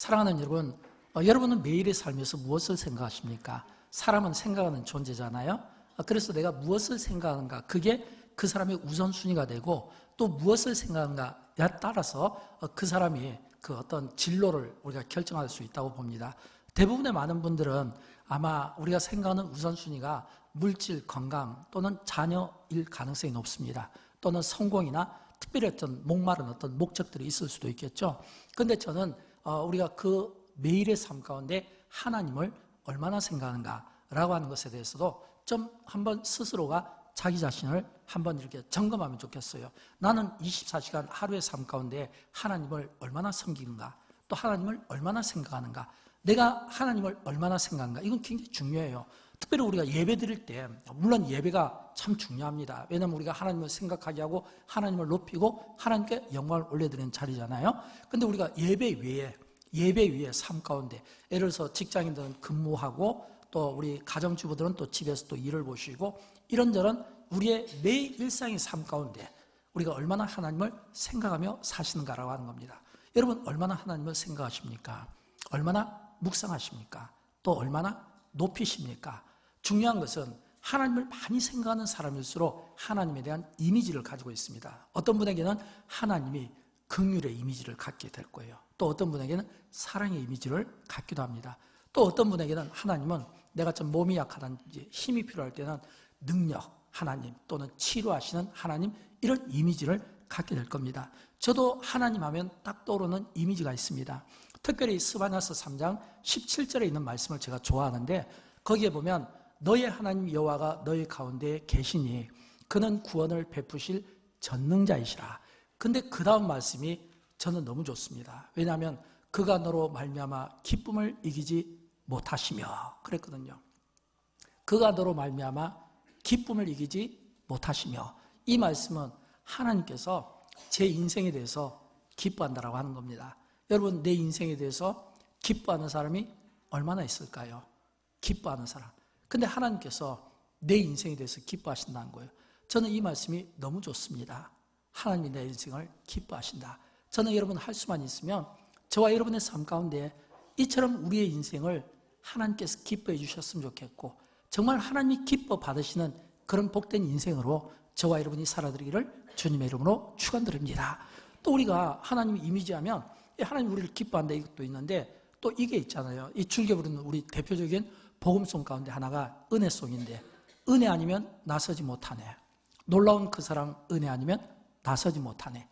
사랑하는 여러분, 여러분은 매일의 삶에서 무엇을 생각하십니까? 사람은 생각하는 존재잖아요. 그래서 내가 무엇을 생각하는가, 그게 그 사람의 우선순위가 되고, 또 무엇을 생각하는가에 따라서 그 사람이 그 어떤 진로를 우리가 결정할 수 있다고 봅니다. 대부분의 많은 분들은 아마 우리가 생각하는 우선순위가 물질, 건강 또는 자녀일 가능성이 높습니다. 또는 성공이나 특별히 어떤 목마른 어떤 목적들이 있을 수도 있겠죠. 그런데 저는 우리가 그 매일의 삶 가운데 하나님을 얼마나 생각하는가라고 하는 것에 대해서도 좀 한번 스스로가 자기 자신을 한번 이렇게 점검하면 좋겠어요. 나는 24시간 하루의 삶 가운데 하나님을 얼마나 섬기는가, 또 하나님을 얼마나 생각하는가, 내가 하나님을 얼마나 생각하는가, 이건 굉장히 중요해요. 특별히 우리가 예배 드릴 때, 물론 예배가 참 중요합니다. 왜냐하면 우리가 하나님을 생각하게 하고 하나님을 높이고 하나님께 영광을 올려드리는 자리잖아요. 그런데 우리가 예배 외에 삶 가운데, 예를 들어서 직장인들은 근무하고 또 우리 가정주부들은 또 집에서 또 일을 보시고, 이런저런 우리의 매일 일상의 삶 가운데 우리가 얼마나 하나님을 생각하며 사시는가라고 하는 겁니다. 여러분, 얼마나 하나님을 생각하십니까? 얼마나 묵상하십니까? 또 얼마나 높이십니까? 중요한 것은 하나님을 많이 생각하는 사람일수록 하나님에 대한 이미지를 가지고 있습니다. 어떤 분에게는 하나님이 긍휼의 이미지를 갖게 될 거예요. 또 어떤 분에게는 사랑의 이미지를 갖기도 합니다. 또 어떤 분에게는 하나님은 내가 좀 몸이 약하든지 힘이 필요할 때는 능력 하나님, 또는 치료하시는 하나님, 이런 이미지를 갖게 될 겁니다. 저도 하나님 하면 딱 떠오르는 이미지가 있습니다. 특별히 스바냐서 3장 17절에 있는 말씀을 제가 좋아하는데, 거기에 보면 너의 하나님 여호와가 너희 가운데 계시니 그는 구원을 베푸실 전능자이시라. 근데 그 다음 말씀이 저는 너무 좋습니다. 왜냐하면 그가 너로 말미암아 기쁨을 이기지 못하시며 그랬거든요. 그가 너로 말미암아 기쁨을 이기지 못하시며, 이 말씀은 하나님께서 제 인생에 대해서 기뻐한다라고 하는 겁니다. 여러분, 내 인생에 대해서 기뻐하는 사람이 얼마나 있을까요? 기뻐하는 사람. 근데 하나님께서 내 인생에 대해서 기뻐하신다는 거예요. 저는 이 말씀이 너무 좋습니다. 하나님이 내 인생을 기뻐하신다. 저는 여러분 할 수만 있으면 저와 여러분의 삶 가운데 이처럼 우리의 인생을 하나님께서 기뻐해 주셨으면 좋겠고, 정말 하나님이 기뻐 받으시는 그런 복된 인생으로 저와 여러분이 살아드리기를 주님의 이름으로 축원드립니다. 또 우리가 하나님 이미지하면 하나님 우리를 기뻐한다, 이것도 있는데 또 이게 있잖아요. 이 즐겨 부르는 우리 대표적인 복음송 가운데 하나가 은혜송인데, 은혜 아니면 나서지 못하네. 놀라운 그 사랑 은혜 아니면 나서지 못하네.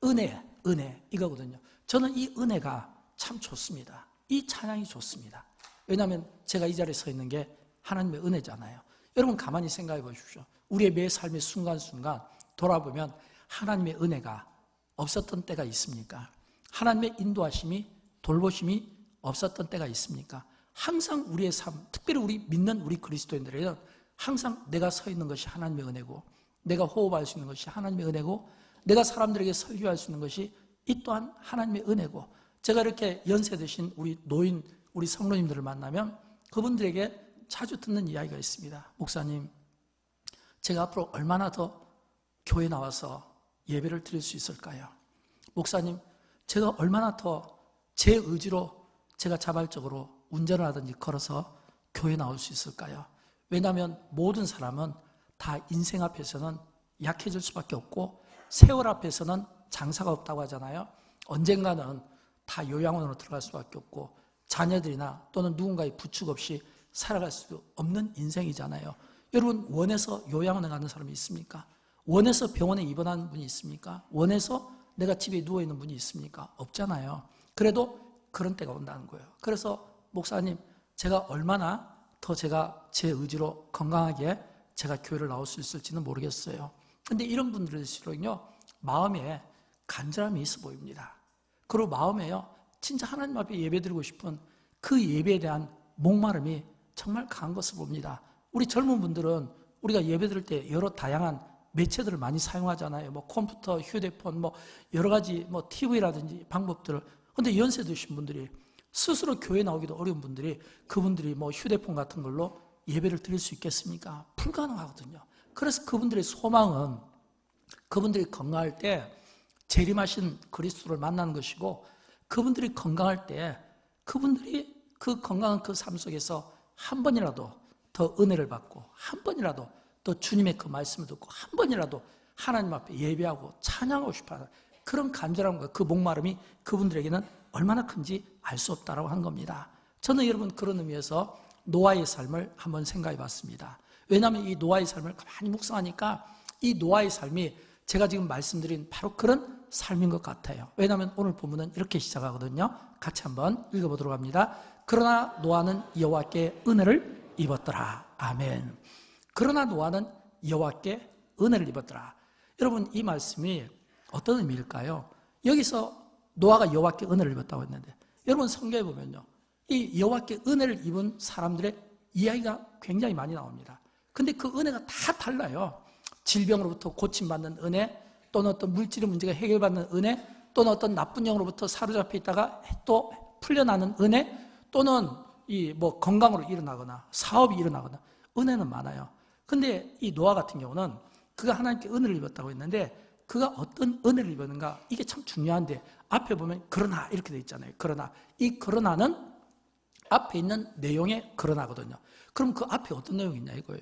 은혜 이거거든요. 저는 이 은혜가 참 좋습니다. 이 찬양이 좋습니다. 왜냐하면 제가 이 자리에 서 있는 게 하나님의 은혜잖아요. 여러분 가만히 생각해 보십시오. 우리의 매 삶의 순간순간 돌아보면 하나님의 은혜가 없었던 때가 있습니까? 하나님의 인도하심이, 돌보심이 없었던 때가 있습니까? 항상 우리의 삶, 특별히 우리 믿는 우리 그리스도인들에게는 항상 내가 서 있는 것이 하나님의 은혜고, 내가 호흡할 수 있는 것이 하나님의 은혜고, 내가 사람들에게 설교할 수 있는 것이 이 또한 하나님의 은혜고, 제가 이렇게 연세 드신 우리 노인, 우리 성도님들을 만나면 그분들에게 자주 듣는 이야기가 있습니다. 목사님, 제가 앞으로 얼마나 더 교회 나와서 예배를 드릴 수 있을까요? 목사님, 제가 얼마나 더 제 의지로 제가 자발적으로 운전을 하든지 걸어서 교회 나올 수 있을까요? 왜냐하면 모든 사람은 다 인생 앞에서는 약해질 수밖에 없고 세월 앞에서는 장사가 없다고 하잖아요. 언젠가는 다 요양원으로 들어갈 수밖에 없고 자녀들이나 또는 누군가의 부축 없이 살아갈 수 없는 인생이잖아요. 여러분, 원해서 요양원에 가는 사람이 있습니까? 원해서 병원에 입원하는 분이 있습니까? 원해서 내가 집에 누워있는 분이 있습니까? 없잖아요. 그래도 그런 때가 온다는 거예요. 그래서 목사님, 제가 얼마나 더 제가 제 의지로 건강하게 제가 교회를 나올 수 있을지는 모르겠어요. 근데 이런 분들일수록요, 마음에 간절함이 있어 보입니다. 그리고 마음에요, 진짜 하나님 앞에 예배드리고 싶은 그 예배에 대한 목마름이 정말 강한 것을 봅니다. 우리 젊은 분들은 우리가 예배드릴 때 여러 다양한 매체들을 많이 사용하잖아요. 뭐 컴퓨터, 휴대폰, 뭐 여러 가지 뭐 TV라든지 방법들을. 근데 연세 드신 분들이, 스스로 교회 나오기도 어려운 분들이, 그분들이 뭐 휴대폰 같은 걸로 예배를 드릴 수 있겠습니까? 불가능하거든요. 그래서 그분들의 소망은 그분들이 건강할 때 재림하신 그리스도를 만나는 것이고, 그분들이 건강할 때 그분들이 그 건강한 그 삶 속에서 한 번이라도 더 은혜를 받고 한 번이라도 더 주님의 그 말씀을 듣고 한 번이라도 하나님 앞에 예배하고 찬양하고 싶어하는 그런 간절함과 그 목마름이 그분들에게는 얼마나 큰지 알 수 없다라고 한 겁니다. 저는 여러분 그런 의미에서 노아의 삶을 한번 생각해 봤습니다. 왜냐하면 이 노아의 삶을 가만히 묵상하니까 이 노아의 삶이 제가 지금 말씀드린 바로 그런 삶인 것 같아요. 왜냐하면 오늘 본문은 이렇게 시작하거든요. 같이 한번 읽어보도록 합니다. 그러나 노아는 여호와께 은혜를 입었더라. 아멘. 그러나 노아는 여호와께 은혜를 입었더라. 여러분 이 말씀이 어떤 의미일까요? 여기서 노아가 여호와께 은혜를 입었다고 했는데 여러분 성경에 보면요, 이 여호와께 은혜를 입은 사람들의 이야기가 굉장히 많이 나옵니다. 근데 그 은혜가 다 달라요. 질병으로부터 고침받는 은혜, 또는 어떤 물질의 문제가 해결받는 은혜, 또는 어떤 나쁜 영으로부터 사로잡혀 있다가 또 풀려나는 은혜, 또는 이 뭐 건강으로 일어나거나 사업이 일어나거나 은혜는 많아요. 근데 이 노아 같은 경우는 그가 하나님께 은혜를 입었다고 했는데 그가 어떤 은혜를 입었는가, 이게 참 중요한데 앞에 보면 그러나 이렇게 돼 있잖아요. 그러나, 이 그러나는 앞에 있는 내용의 그러나거든요. 그럼 그 앞에 어떤 내용이 있냐 이거예요.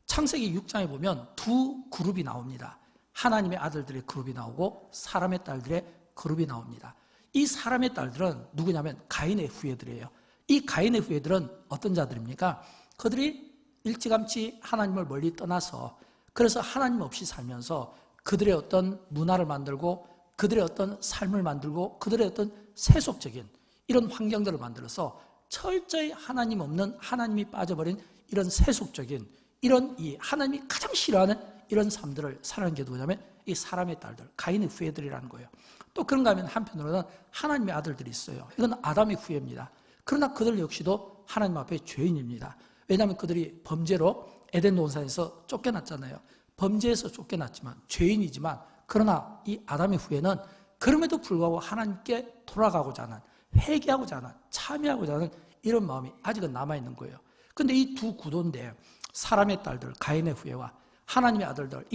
창세기 6장에 보면 두 그룹이 나옵니다. 하나님의 아들들의 그룹이 나오고 사람의 딸들의 그룹이 나옵니다. 이 사람의 딸들은 누구냐면 가인의 후예들이에요. 이 가인의 후예들은 어떤 자들입니까? 그들이 일찌감치 하나님을 멀리 떠나서 그래서 하나님 없이 살면서 그들의 어떤 문화를 만들고 그들의 어떤 삶을 만들고 그들의 어떤 세속적인 이런 환경들을 만들어서 철저히 하나님 없는, 하나님이 빠져버린 이런 세속적인 이런 이 하나님이 가장 싫어하는 이런 삶들을 살아가는 게 누구냐면 이 사람의 딸들, 가인의 후예들이라는 거예요. 또 그런가 하면 한편으로는 하나님의 아들들이 있어요. 이건 아담의 후예입니다. 그러나 그들 역시도 하나님 앞에 죄인입니다. 왜냐하면 그들이 범죄로 에덴 동산에서 쫓겨났잖아요. 범죄에서 쫓겨났지만 죄인이지만 그러나 이 아담의 후예는 그럼에도 불구하고 하나님께 돌아가고자 하는, 회개하고자 하는, 참여하고자 하는 이런 마음이 아직은 남아있는 거예요. 근데 이 두 구도인데 사람의 딸들, 가인의 후예와 하나님의 아들들,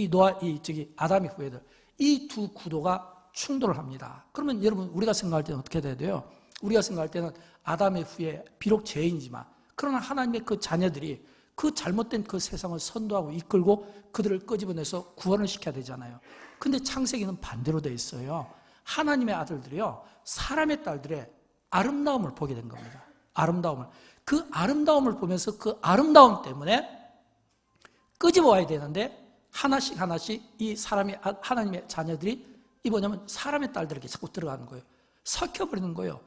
아담의 후예들, 이 두 구도가 충돌을 합니다. 그러면 여러분 우리가 생각할 때는 어떻게 돼야 돼요? 우리가 생각할 때는 아담의 후예, 비록 죄인이지만 그러나 하나님의 그 자녀들이 그 잘못된 그 세상을 선도하고 이끌고 그들을 끄집어내서 구원을 시켜야 되잖아요. 근데 창세기는 반대로 돼 있어요. 하나님의 아들들이요, 사람의 딸들의 아름다움을 보게 된 겁니다. 아름다움을. 그 아름다움을 보면서 그 아름다움 때문에 끄집어 와야 되는데 하나씩 이 하나님의 자녀들이 이 뭐냐면 사람의 딸들에게 자꾸 들어가는 거예요. 섞여버리는 거예요.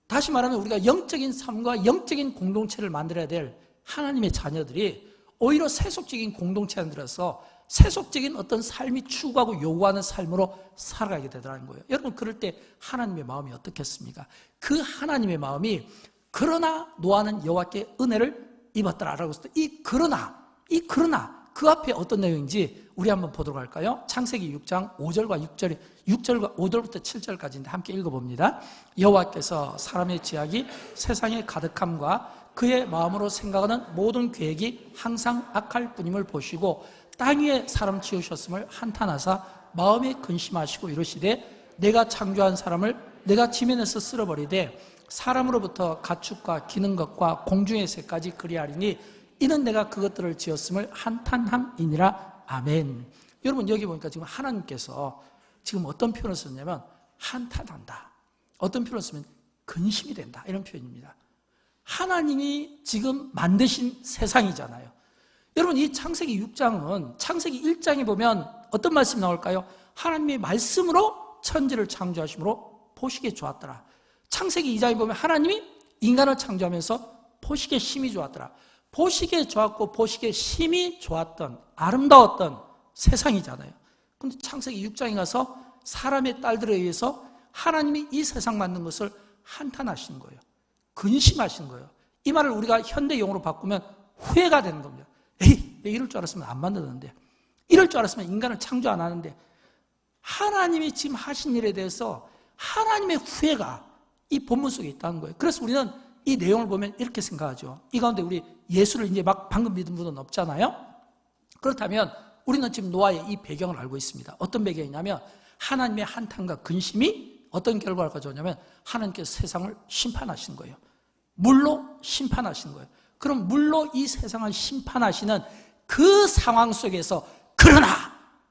다시 말하면 우리가 영적인 삶과 영적인 공동체를 만들어야 될 하나님의 자녀들이 오히려 세속적인 공동체에 들어서 세속적인 어떤 삶이 추구하고 요구하는 삶으로 살아가게 되더라는 거예요. 여러분 그럴 때 하나님의 마음이 어떻겠습니까? 그 하나님의 마음이 그러나 노아는 여호와께 은혜를 입었더라라고 했을 때 이 그러나 그 앞에 어떤 내용인지 우리 한번 보도록 할까요? 창세기 6장 6절과 5절부터 7절까지인데 함께 읽어봅니다. 여호와께서 사람의 지약이 세상에 가득함과 그의 마음으로 생각하는 모든 계획이 항상 악할 뿐임을 보시고 땅 위에 사람 지으셨음을 한탄하사 마음에 근심하시고 이르시되 내가 창조한 사람을 내가 지면에서 쓸어버리되 사람으로부터 가축과 기는 것과 공중의 새까지 그리하리니 이는 내가 그것들을 지었음을 한탄함이니라. 아멘. 여러분 여기 보니까 지금 하나님께서 지금 어떤 표현을 썼냐면 한탄한다, 어떤 표현을 쓰면 근심이 된다, 이런 표현입니다. 하나님이 지금 만드신 세상이잖아요. 여러분 이 창세기 6장은 창세기 1장에 보면 어떤 말씀이 나올까요? 하나님의 말씀으로 천지를 창조하심으로 보시기에 좋았더라. 창세기 2장에 보면 하나님이 인간을 창조하면서 보시기에 심히 좋았더라. 보시기에 좋았고 보시기에 심히 좋았던 아름다웠던 세상이잖아요. 그런데 창세기 6장에 가서 사람의 딸들에 의해서 하나님이 이 세상 만든 것을 한탄하시는 거예요. 근심하시는 거예요. 이 말을 우리가 현대 용어로 바꾸면 후회가 되는 겁니다. 에이, 내가 이럴 줄 알았으면 안 만들었는데, 이럴 줄 알았으면 인간을 창조 안 하는데, 하나님이 지금 하신 일에 대해서 하나님의 후회가 이 본문 속에 있다는 거예요. 그래서 우리는 이 내용을 보면 이렇게 생각하죠. 이 가운데 우리 예수를 이제 막 방금 믿은 분은 없잖아요. 그렇다면 우리는 지금 노아의 이 배경을 알고 있습니다. 어떤 배경이냐면 하나님의 한탄과 근심이 어떤 결과를 가져오냐면 하나님께서 세상을 심판하시는 거예요. 물로 심판하시는 거예요. 그럼 물로 이 세상을 심판하시는 그 상황 속에서 그러나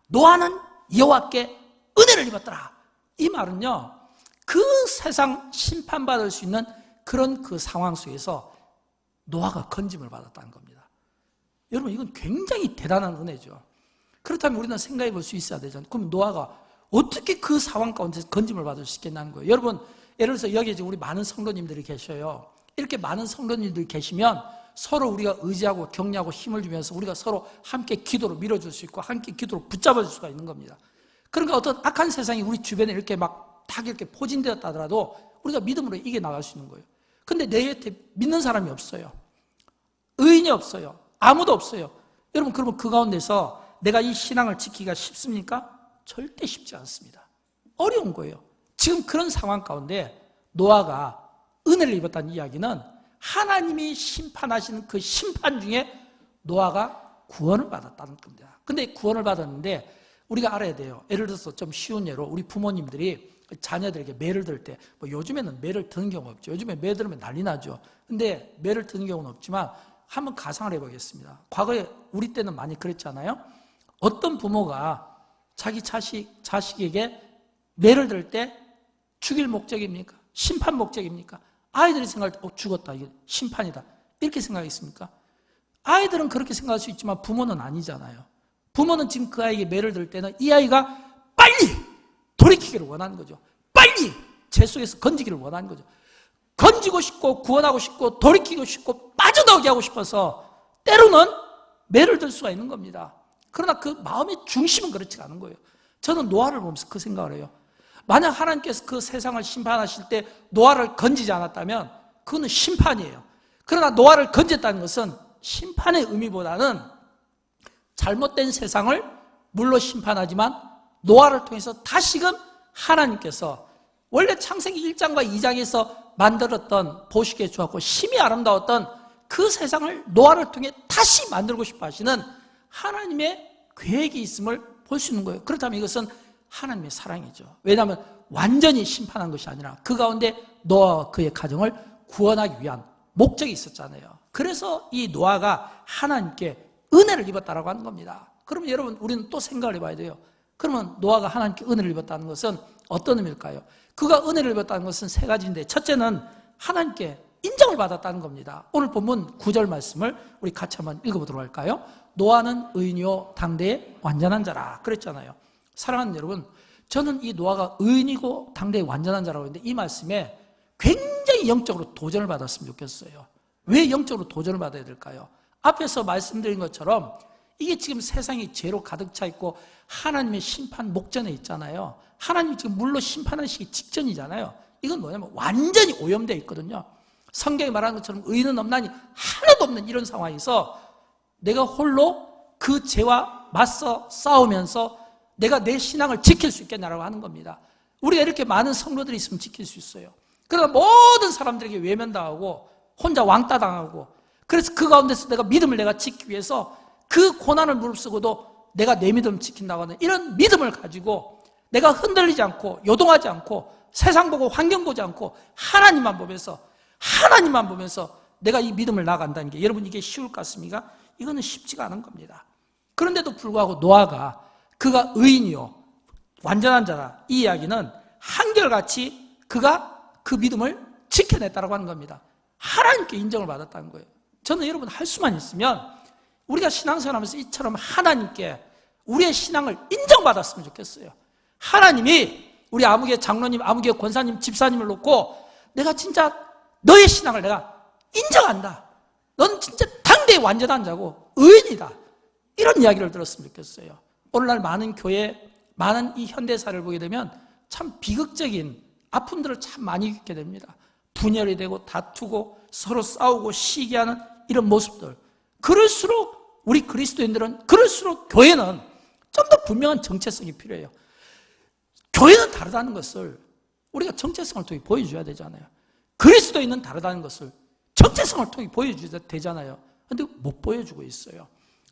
노아는 여호와께 은혜를 입었더라. 이 말은요, 그 세상 심판받을 수 있는 그런 그 상황 속에서 노아가 건짐을 받았다는 겁니다. 여러분, 이건 굉장히 대단한 은혜죠. 그렇다면 우리는 생각해 볼 수 있어야 되잖아요. 그럼 노아가 어떻게 그 상황 가운데서 건짐을 받을 수 있겠냐는 거예요. 여러분, 예를 들어서 여기 지금 우리 많은 성도님들이 계셔요. 이렇게 많은 성도님들이 계시면 서로 우리가 의지하고 격려하고 힘을 주면서 우리가 서로 함께 기도로 밀어줄 수 있고 함께 기도로 붙잡아줄 수가 있는 겁니다. 그러니까 어떤 악한 세상이 우리 주변에 이렇게 막 딱 이렇게 포진되었다 하더라도 우리가 믿음으로 이겨나갈 수 있는 거예요. 근데 내 곁에 믿는 사람이 없어요. 의인이 없어요. 아무도 없어요. 여러분, 그러면 그 가운데서 내가 이 신앙을 지키기가 쉽습니까? 절대 쉽지 않습니다. 어려운 거예요. 지금 그런 상황 가운데 노아가 은혜를 입었다는 이야기는 하나님이 심판하시는 그 심판 중에 노아가 구원을 받았다는 겁니다. 근데 구원을 받았는데 우리가 알아야 돼요. 예를 들어서 좀 쉬운 예로 우리 부모님들이 자녀들에게 매를 들 때, 뭐 요즘에는 매를 드는 경우가 없죠. 요즘에 매 들으면 난리 나죠. 근데 매를 드는 경우는 없지만 한번 가상을 해보겠습니다. 과거에 우리 때는 많이 그랬잖아요. 어떤 부모가 자기 자식에게 매를 들 때 죽일 목적입니까? 심판 목적입니까? 아이들이 생각할 때 죽었다, 이게 심판이다, 이렇게 생각했습니까? 아이들은 그렇게 생각할 수 있지만 부모는 아니잖아요. 부모는 지금 그 아이에게 매를 들 때는 이 아이가 빨리 돌이키기를 원하는 거죠. 빨리 재 속에서 건지기를 원하는 거죠. 건지고 싶고 구원하고 싶고 돌이키고 싶고 빠져나오게 하고 싶어서 때로는 매를 들 수가 있는 겁니다. 그러나 그 마음의 중심은 그렇지 않은 거예요. 저는 노아를 보면서 그 생각을 해요. 만약 하나님께서 그 세상을 심판하실 때 노아를 건지지 않았다면 그거는 심판이에요. 그러나 노아를 건졌다는 것은 심판의 의미보다는 잘못된 세상을 물로 심판하지만 노아를 통해서 다시금 하나님께서 원래 창세기 1장과 2장에서 만들었던 보시기에 좋았고 심히 아름다웠던 그 세상을 노아를 통해 다시 만들고 싶어 하시는 하나님의 계획이 있음을 볼 수 있는 거예요. 그렇다면 이것은 하나님의 사랑이죠. 왜냐하면 완전히 심판한 것이 아니라 그 가운데 노아와 그의 가정을 구원하기 위한 목적이 있었잖아요. 그래서 이 노아가 하나님께 은혜를 입었다라고 하는 겁니다. 그러면 여러분, 우리는 또 생각을 해봐야 돼요. 그러면 노아가 하나님께 은혜를 입었다는 것은 어떤 의미일까요? 그가 은혜를 입었다는 것은 세 가지인데, 첫째는 하나님께 인정을 받았다는 겁니다. 오늘 본문 9절 말씀을 우리 같이 한번 읽어보도록 할까요? 노아는 의인이요 당대의 완전한 자라 그랬잖아요. 사랑하는 여러분, 저는 이 노아가 의인이고 당대의 완전한 자라고 했는데 이 말씀에 굉장히 영적으로 도전을 받았으면 좋겠어요. 왜 영적으로 도전을 받아야 될까요? 앞에서 말씀드린 것처럼 이게 지금 세상이 죄로 가득 차 있고 하나님의 심판 목전에 있잖아요. 하나님이 지금 물로 심판하시기 직전이잖아요. 이건 뭐냐면 완전히 오염되어 있거든요. 성경이 말하는 것처럼 의인은 없나니 하나도 없는 이런 상황에서 내가 홀로 그 죄와 맞서 싸우면서 내가 내 신앙을 지킬 수 있겠냐라고 하는 겁니다. 우리가 이렇게 많은 성도들이 있으면 지킬 수 있어요. 그러나 모든 사람들에게 외면당하고 혼자 왕따 당하고, 그래서 그 가운데서 내가 믿음을 내가 지키기 위해서 그 고난을 무릅쓰고도 내가 내 믿음을 지킨다고 하는 이런 믿음을 가지고 내가 흔들리지 않고 요동하지 않고 세상 보고 환경 보지 않고 하나님만 보면서 내가 이 믿음을 나아간다는 게, 여러분 이게 쉬울 것 같습니까? 이거는 쉽지가 않은 겁니다. 그런데도 불구하고 노아가 그가 의인이요 완전한 자라, 이 이야기는 한결같이 그가 그 믿음을 지켜냈다고 하는 겁니다. 하나님께 인정을 받았다는 거예요. 저는 여러분 할 수만 있으면 우리가 신앙생활하면서 이처럼 하나님께 우리의 신앙을 인정받았으면 좋겠어요. 하나님이 우리 아무개 장로님, 아무개 권사님, 집사님을 놓고 내가 진짜 너의 신앙을 내가 인정한다. 넌 진짜 당대의 완전한 자고 의인이다. 이런 이야기를 들었으면 좋겠어요. 오늘날 많은 교회, 많은 이 현대사를 보게 되면 참 비극적인 아픔들을 참 많이 겪게 됩니다. 분열이 되고 다투고 서로 싸우고 시기하는 이런 모습들. 그럴수록 우리 그리스도인들은, 그럴수록 교회는 좀 더 분명한 정체성이 필요해요. 교회는 다르다는 것을 우리가 정체성을 통해 보여줘야 되잖아요. 그리스도인은 다르다는 것을 정체성을 통해 보여줘야 되잖아요. 그런데 못 보여주고 있어요.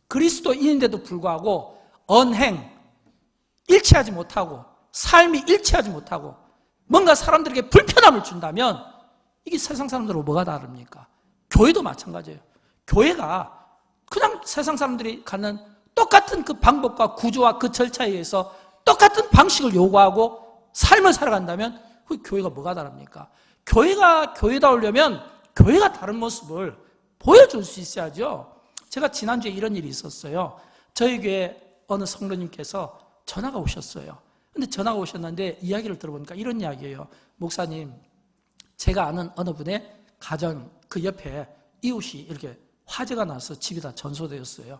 그리스도인인데도 불구하고 언행, 일치하지 못하고 삶이 일치하지 못하고 뭔가 사람들에게 불편함을 준다면 이게 세상 사람들하고 뭐가 다릅니까? 교회도 마찬가지예요. 교회가 그냥 세상 사람들이 갖는 똑같은 그 방법과 구조와 그 절차에 의해서 똑같은 방식을 요구하고 삶을 살아간다면 그 교회가 뭐가 다릅니까? 교회가 교회다우려면 교회가 다른 모습을 보여줄 수 있어야죠. 제가 지난주에 이런 일이 있었어요. 저희 교회 어느 성도님께서 전화가 오셨어요. 근데 전화가 오셨는데 이야기를 들어보니까 이런 이야기예요. 목사님, 제가 아는 어느 분의 가정 그 옆에 이웃이 이렇게 화재가 나서 집이 다 전소되었어요.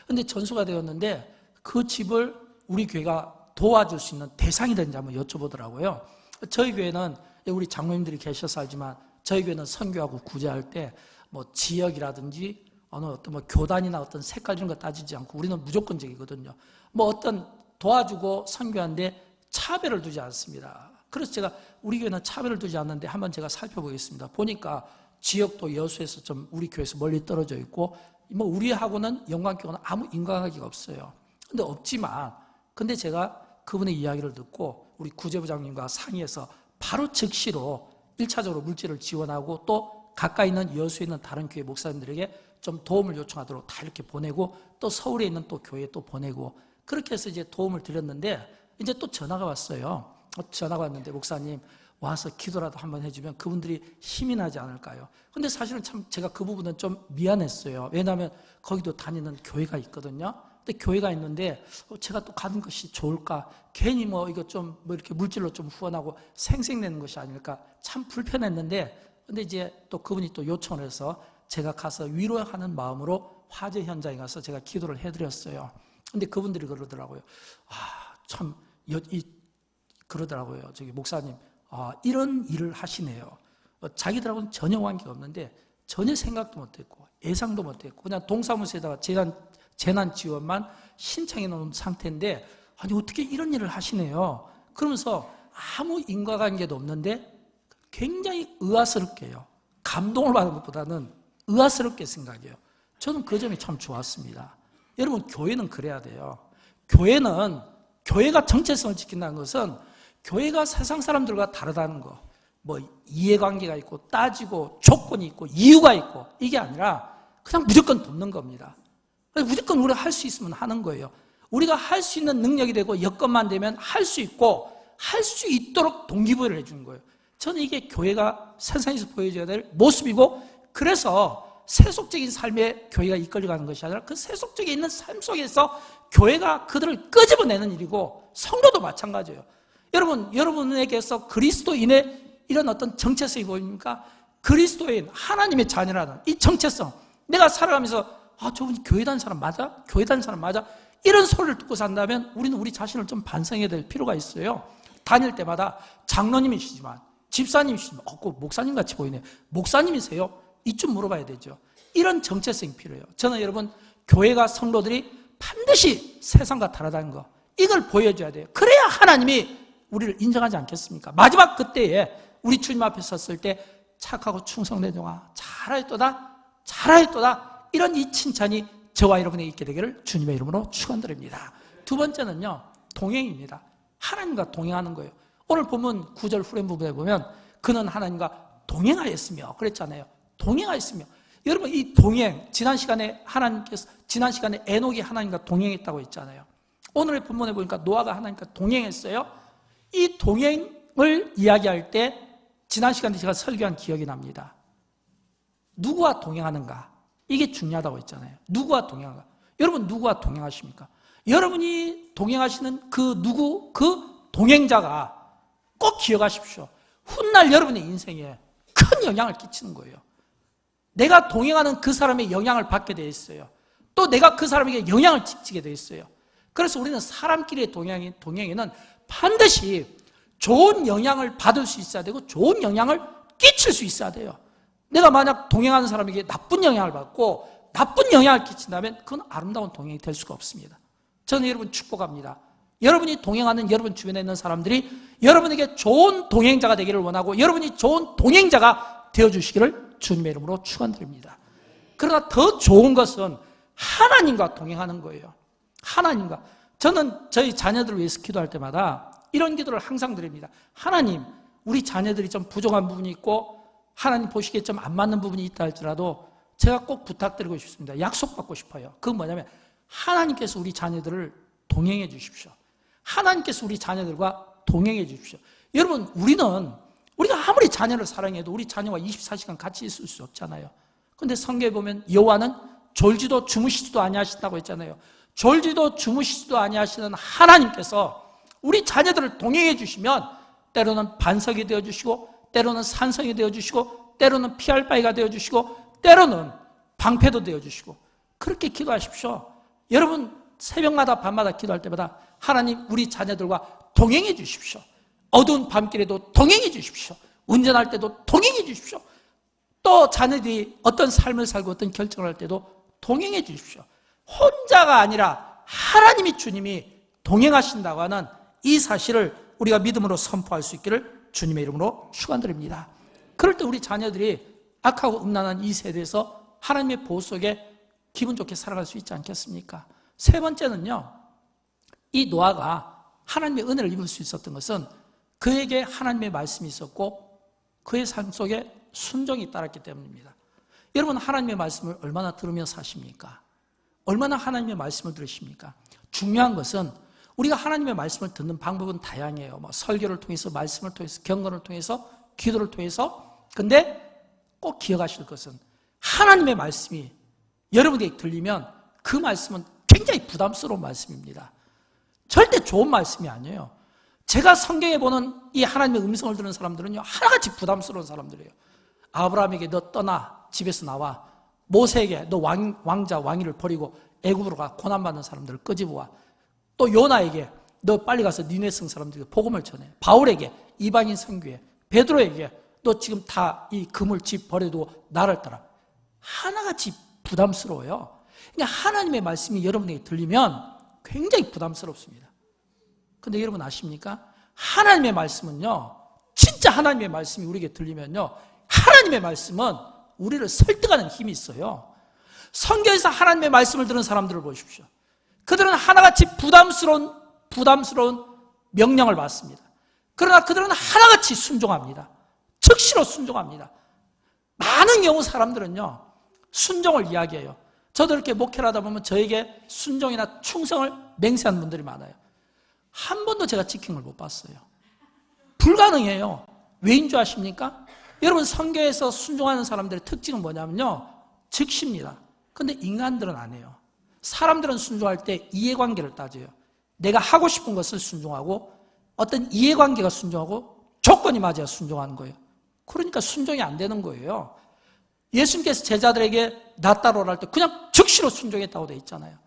근데 전소가 되었는데 그 집을 우리 교회가 도와줄 수 있는 대상이 되는지 한번 여쭤보더라고요. 저희 교회는 우리 장로님들이 계셔서 알지만 저희 교회는 선교하고 구제할 때 뭐 지역이라든지 어느 어떤 뭐 교단이나 어떤 색깔 이런 거 따지지 않고 우리는 무조건적이거든요. 뭐 어떤 도와주고 선교하는데 차별을 두지 않습니다. 그래서 제가 우리 교회는 차별을 두지 않는데 한번 제가 살펴보겠습니다. 보니까 지역도 여수에서 좀 우리 교회에서 멀리 떨어져 있고 뭐 우리하고는 연관교는 아무 인과관계가 없어요. 근데 없지만 근데 제가 그분의 이야기를 듣고 우리 구제부장님과 상의해서 바로 즉시로 1차적으로 물질을 지원하고 또 가까이 있는 여수에 있는 다른 교회 목사님들에게 좀 도움을 요청하도록 다 이렇게 보내고 또 서울에 있는 또 교회에 또 보내고 그렇게 해서 이제 도움을 드렸는데 이제 또 전화가 왔어요. 전화가 왔는데 목사님 와서 기도라도 한번 해주면 그분들이 힘이 나지 않을까요? 근데 사실은 참 제가 그 부분은 좀 미안했어요. 왜냐하면 거기도 다니는 교회가 있거든요. 근데 교회가 있는데 제가 또 가는 것이 좋을까? 괜히 뭐 이거 좀 뭐 이렇게 물질로 좀 후원하고 생색내는 것이 아닐까? 참 불편했는데 근데 이제 또 그분이 또 요청을 해서 제가 가서 위로하는 마음으로 화재 현장에 가서 제가 기도를 해드렸어요. 근데 그분들이 그러더라고요. 그러더라고요. 저기 목사님, 이런 일을 하시네요. 자기들하고는 전혀 관계가 없는데 전혀 생각도 못했고 예상도 못했고 그냥 동사무소에다가 재난 지원만 신청해 놓은 상태인데 아니 어떻게 이런 일을 하시네요. 그러면서 아무 인과관계도 없는데 굉장히 의아스럽게요. 감동을 받은 것보다는 의아스럽게 생각해요. 저는 그 점이 참 좋았습니다. 여러분 교회는 그래야 돼요. 교회가 정체성을 지킨다는 것은 교회가 세상 사람들과 다르다는 거, 뭐 이해관계가 있고 따지고 조건이 있고 이유가 있고 이게 아니라 그냥 무조건 돕는 겁니다. 무조건 우리가 할 수 있으면 하는 거예요. 우리가 할 수 있는 능력이 되고 여건만 되면 할 수 있고 할 수 있도록 동기부여를 해주는 거예요. 저는 이게 교회가 세상에서 보여줘야 될 모습이고 그래서 세속적인 삶에 교회가 이끌려가는 것이 아니라 그 세속적인 있는 삶 속에서 교회가 그들을 끄집어내는 일이고 성도도 마찬가지예요. 여러분에게서 그리스도인의 이런 어떤 정체성이 보입니까? 그리스도인, 하나님의 자녀라는 이 정체성. 내가 살아가면서 저분이 교회 다니는 사람 맞아? 교회 다니는 사람 맞아? 이런 소리를 듣고 산다면 우리는 우리 자신을 좀 반성해야 될 필요가 있어요. 다닐 때마다 장로님이시지만 집사님이시지만 꼭 목사님같이 보이네. 목사님이세요? 이쯤 물어봐야 되죠. 이런 정체성이 필요해요. 저는 여러분 교회가 성도들이 반드시 세상과 다르다는 거 이걸 보여줘야 돼요. 그래야 하나님이 우리를 인정하지 않겠습니까? 마지막 그때에 우리 주님 앞에 섰을 때 착하고 충성된 종아 잘하였도다 이런 이 칭찬이 저와 여러분에게 있게 되기를 주님의 이름으로 축원드립니다. 두 번째는요 동행입니다. 하나님과 동행하는 거예요. 오늘 본문 9절 후렴 부분에 보면 그는 하나님과 동행하였으며 그랬잖아요. 동행하였으며 여러분 이 동행 지난 시간에 에녹이 하나님과 동행했다고 했잖아요. 오늘의 본문에 보니까 노아가 하나님과 동행했어요. 이 동행을 이야기할 때 지난 시간에 제가 설교한 기억이 납니다. 누구와 동행하는가? 이게 중요하다고 했잖아요. 누구와 동행하는가? 여러분 누구와 동행하십니까? 여러분이 동행하시는 그 동행자가 꼭 기억하십시오. 훗날 여러분의 인생에 큰 영향을 끼치는 거예요. 내가 동행하는 그 사람의 영향을 받게 되어 있어요. 또 내가 그 사람에게 영향을 끼치게 되어 있어요. 그래서 우리는 사람끼리의 동행에는 반드시 좋은 영향을 받을 수 있어야 되고 좋은 영향을 끼칠 수 있어야 돼요. 내가 만약 동행하는 사람에게 나쁜 영향을 받고 나쁜 영향을 끼친다면 그건 아름다운 동행이 될 수가 없습니다. 저는 여러분 축복합니다. 여러분이 동행하는 여러분 주변에 있는 사람들이 여러분에게 좋은 동행자가 되기를 원하고 여러분이 좋은 동행자가 되어주시기를 주님의 이름으로 축원드립니다. 그러나 더 좋은 것은 하나님과 동행하는 거예요. 하나님과. 저는 저희 자녀들을 위해서 기도할 때마다 이런 기도를 항상 드립니다. 하나님, 우리 자녀들이 좀 부족한 부분이 있고 하나님 보시기에 좀 안 맞는 부분이 있다 할지라도 제가 꼭 부탁드리고 싶습니다. 약속받고 싶어요. 그건 뭐냐면 하나님께서 우리 자녀들을 동행해 주십시오. 하나님께서 우리 자녀들과 동행해 주십시오. 여러분, 우리가 아무리 자녀를 사랑해도 우리 자녀와 24시간 같이 있을 수 없잖아요. 그런데 성경에 보면 여호와는 졸지도 주무시지도 아니하신다고 했잖아요. 졸지도 주무시지도 아니하시는 하나님께서 우리 자녀들을 동행해 주시면 때로는 반석이 되어주시고 때로는 산성이 되어주시고 때로는 피할 바위가 되어주시고 때로는 방패도 되어주시고 그렇게 기도하십시오. 여러분 새벽마다 밤마다 기도할 때마다 하나님 우리 자녀들과 동행해 주십시오. 어두운 밤길에도 동행해 주십시오. 운전할 때도 동행해 주십시오. 또 자녀들이 어떤 삶을 살고 어떤 결정을 할 때도 동행해 주십시오. 혼자가 아니라 하나님이 주님이 동행하신다고 하는 이 사실을 우리가 믿음으로 선포할 수 있기를 주님의 이름으로 축원드립니다. 그럴 때 우리 자녀들이 악하고 음란한 이 세대에서 하나님의 보호 속에 기분 좋게 살아갈 수 있지 않겠습니까? 세 번째는요, 이 노아가 하나님의 은혜를 입을 수 있었던 것은 그에게 하나님의 말씀이 있었고 그의 삶 속에 순종이 따랐기 때문입니다. 여러분 하나님의 말씀을 얼마나 들으며 사십니까? 얼마나 하나님의 말씀을 들으십니까? 중요한 것은 우리가 하나님의 말씀을 듣는 방법은 다양해요. 설교를 통해서, 말씀을 통해서, 경건을 통해서, 기도를 통해서. 근데 꼭 기억하실 것은 하나님의 말씀이 여러분에게 들리면 그 말씀은 굉장히 부담스러운 말씀입니다. 절대 좋은 말씀이 아니에요. 제가 성경에 보는 이 하나님의 음성을 듣는 사람들은요, 하나같이 부담스러운 사람들이에요. 아브라함에게 너 떠나, 집에서 나와. 모세에게 너 왕자, 왕위를 버리고 애굽으로 가, 고난받는 사람들을 끄집어와. 또 요나에게 너 빨리 가서 니네 성 사람들에게 복음을 전해. 바울에게 이방인 선교해. 베드로에게 너 지금 다 이 그물 집 버려두고 나를 따라. 하나같이 부담스러워요. 그러니까 하나님의 말씀이 여러분에게 들리면 굉장히 부담스럽습니다. 근데 여러분 아십니까? 하나님의 말씀은요, 진짜 하나님의 말씀이 우리에게 들리면요, 하나님의 말씀은 우리를 설득하는 힘이 있어요. 성경에서 하나님의 말씀을 들은 사람들을 보십시오. 그들은 하나같이 부담스러운 명령을 받습니다. 그러나 그들은 하나같이 순종합니다. 즉시로 순종합니다. 많은 경우 사람들은요, 순종을 이야기해요. 저도 이렇게 목회를 하다 보면 저에게 순종이나 충성을 맹세하는 분들이 많아요. 한 번도 제가 지킨 걸 못 봤어요. 불가능해요. 왜인 줄 아십니까? 여러분 성경에서 순종하는 사람들의 특징은 뭐냐면요, 즉시입니다. 근데 인간들은 안 해요. 사람들은 순종할 때 이해관계를 따져요. 내가 하고 싶은 것을 순종하고 어떤 이해관계가 순종하고 조건이 맞아야 순종하는 거예요. 그러니까 순종이 안 되는 거예요. 예수님께서 제자들에게 나 따라오라 할 때 그냥 즉시로 순종했다고 돼 있잖아요.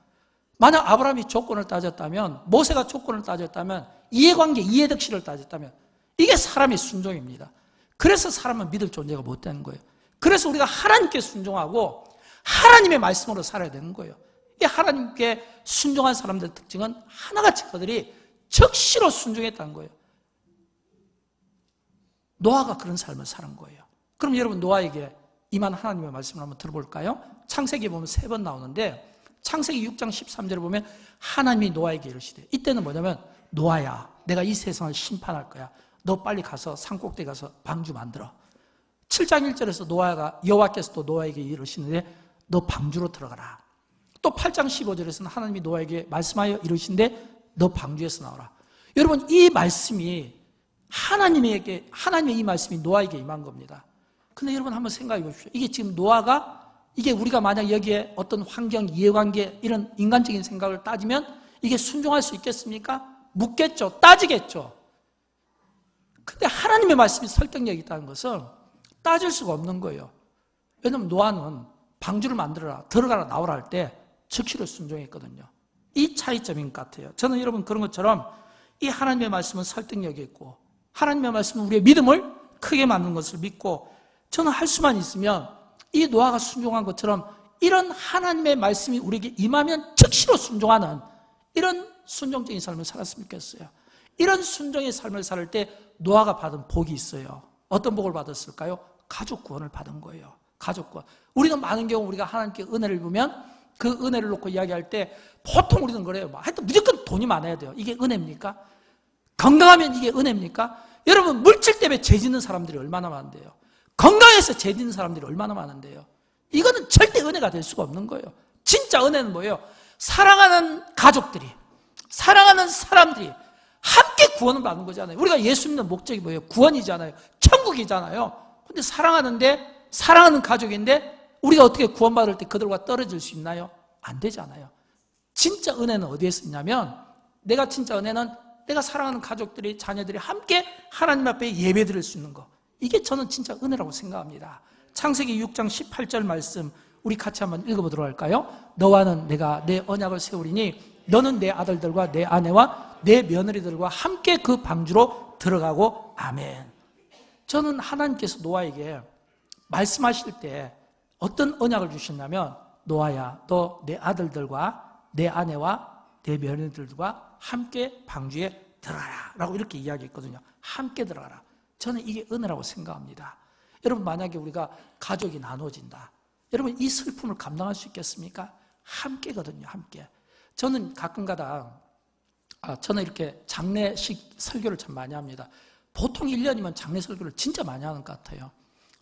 만약 아브라함이 조건을 따졌다면, 모세가 조건을 따졌다면, 이해관계, 이해득실을 따졌다면 이게 사람의 순종입니다. 그래서 사람은 믿을 존재가 못 되는 거예요. 그래서 우리가 하나님께 순종하고 하나님의 말씀으로 살아야 되는 거예요. 이 하나님께 순종한 사람들의 특징은 하나같이 그들이 즉시로 순종했다는 거예요. 노아가 그런 삶을 사는 거예요. 그럼 여러분 노아에게 임한 하나님의 말씀을 한번 들어볼까요? 창세기에 보면 3번 나오는데 창세기 6장 13절에 보면 하나님이 노아에게 이르시되, 이때는 뭐냐면 노아야 내가 이 세상을 심판할 거야. 너 빨리 가서 산꼭대기 가서 방주 만들어. 7장 1절에서 노아가 여호와께서 또 노아에게 이르시는데 너 방주로 들어가라. 또 8장 15절에서는 하나님이 노아에게 말씀하여 이르신데 너 방주에서 나오라. 여러분 이 말씀이 하나님의 이 말씀이 노아에게 임한 겁니다. 근데 여러분 한번 생각해 보십시오. 이게 지금 노아가, 이게 우리가 만약 여기에 어떤 환경, 이해관계 이런 인간적인 생각을 따지면 이게 순종할 수 있겠습니까? 묻겠죠. 따지겠죠. 근데 하나님의 말씀이 설득력이 있다는 것은 따질 수가 없는 거예요. 왜냐하면 노아는 방주를 만들어라, 들어가라, 나오라 할 때 즉시로 순종했거든요. 이 차이점인 것 같아요. 저는 여러분 그런 것처럼 이 하나님의 말씀은 설득력이 있고 하나님의 말씀은 우리의 믿음을 크게 만든 것을 믿고, 저는 할 수만 있으면 이 노아가 순종한 것처럼 이런 하나님의 말씀이 우리에게 임하면 즉시로 순종하는 이런 순종적인 삶을 살았으면 좋겠어요. 이런 순종의 삶을 살 때 노아가 받은 복이 있어요. 어떤 복을 받았을까요? 가족 구원을 받은 거예요. 가족 구원. 우리는 많은 경우 우리가 하나님께 은혜를 보면 그 은혜를 놓고 이야기할 때 보통 우리는 그래요. 하여튼 무조건 돈이 많아야 돼요. 이게 은혜입니까? 건강하면 이게 은혜입니까? 여러분, 물질 때문에 죄 짓는 사람들이 얼마나 많은데요. 건강해서 죄 짓는 사람들이 얼마나 많은데요. 이거는 절대 은혜가 될 수가 없는 거예요. 진짜 은혜는 뭐예요? 사랑하는 가족들이, 사랑하는 사람들이 함께 구원을 받는 거잖아요. 우리가 예수 믿는 목적이 뭐예요? 구원이잖아요. 천국이잖아요. 근데 사랑하는 가족인데 우리가 어떻게 구원받을 때 그들과 떨어질 수 있나요? 안 되잖아요. 진짜 은혜는 어디에 있냐면, 진짜 은혜는 내가 사랑하는 가족들이, 자녀들이 함께 하나님 앞에 예배 드릴 수 있는 거. 이게 저는 진짜 은혜라고 생각합니다. 창세기 6장 18절 말씀 우리 같이 한번 읽어보도록 할까요? 너와는 내가 내 언약을 세우리니 너는 내 아들들과 내 아내와 내 며느리들과 함께 그 방주로 들어가고 아멘. 저는 하나님께서 노아에게 말씀하실 때 어떤 언약을 주셨냐면, 노아야, 너 내 아들들과 내 아내와 내 며느리들과 함께 방주에 들어가라 라고 이렇게 이야기했거든요. 함께 들어가라. 저는 이게 은혜라고 생각합니다. 여러분, 만약에 우리가 가족이 나눠진다, 여러분 이 슬픔을 감당할 수 있겠습니까? 함께거든요. 함께. 저는 가끔가다 저는 이렇게 장례식 설교를 참 많이 합니다. 보통 1년이면 장례 설교를 진짜 많이 하는 것 같아요.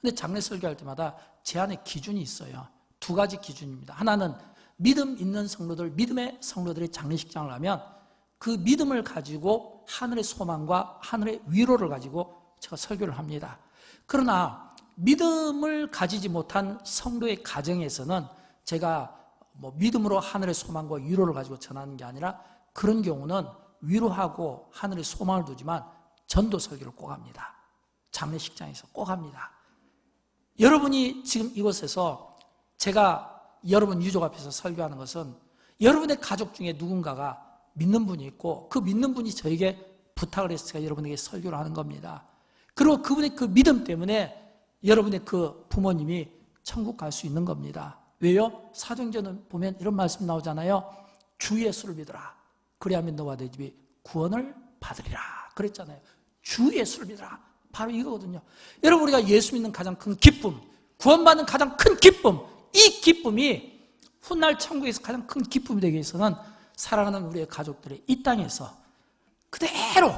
근데 장례 설교할 때마다 제 안에 기준이 있어요. 2가지 기준입니다. 하나는 믿음 있는 성도들, 믿음의 성도들이 장례식장을 가면 그 믿음을 가지고 하늘의 소망과 하늘의 위로를 가지고 제가 설교를 합니다. 그러나 믿음을 가지지 못한 성도의 가정에서는 제가 믿음으로 하늘의 소망과 위로를 가지고 전하는 게 아니라, 그런 경우는 위로하고 하늘의 소망을 두지만 전도 설교를 꼭 합니다. 장례식장에서 꼭 합니다. 여러분이 지금 이곳에서 제가 여러분 유족 앞에서 설교하는 것은, 여러분의 가족 중에 누군가가 믿는 분이 있고 그 믿는 분이 저에게 부탁을 해서 제가 여러분에게 설교를 하는 겁니다. 그리고 그분의 그 믿음 때문에 여러분의 그 부모님이 천국 갈 수 있는 겁니다. 왜요? 사도행전은 보면 이런 말씀 나오잖아요. 주 예수를 믿어라. 그리하면 너와 내 집이 구원을 받으리라 그랬잖아요. 주 예수를 믿어라. 바로 이거거든요. 여러분, 우리가 예수 믿는 가장 큰 기쁨, 구원받는 가장 큰 기쁨, 이 기쁨이 훗날 천국에서 가장 큰 기쁨이 되기 위해서는 사랑하는 우리의 가족들이 이 땅에서 그대로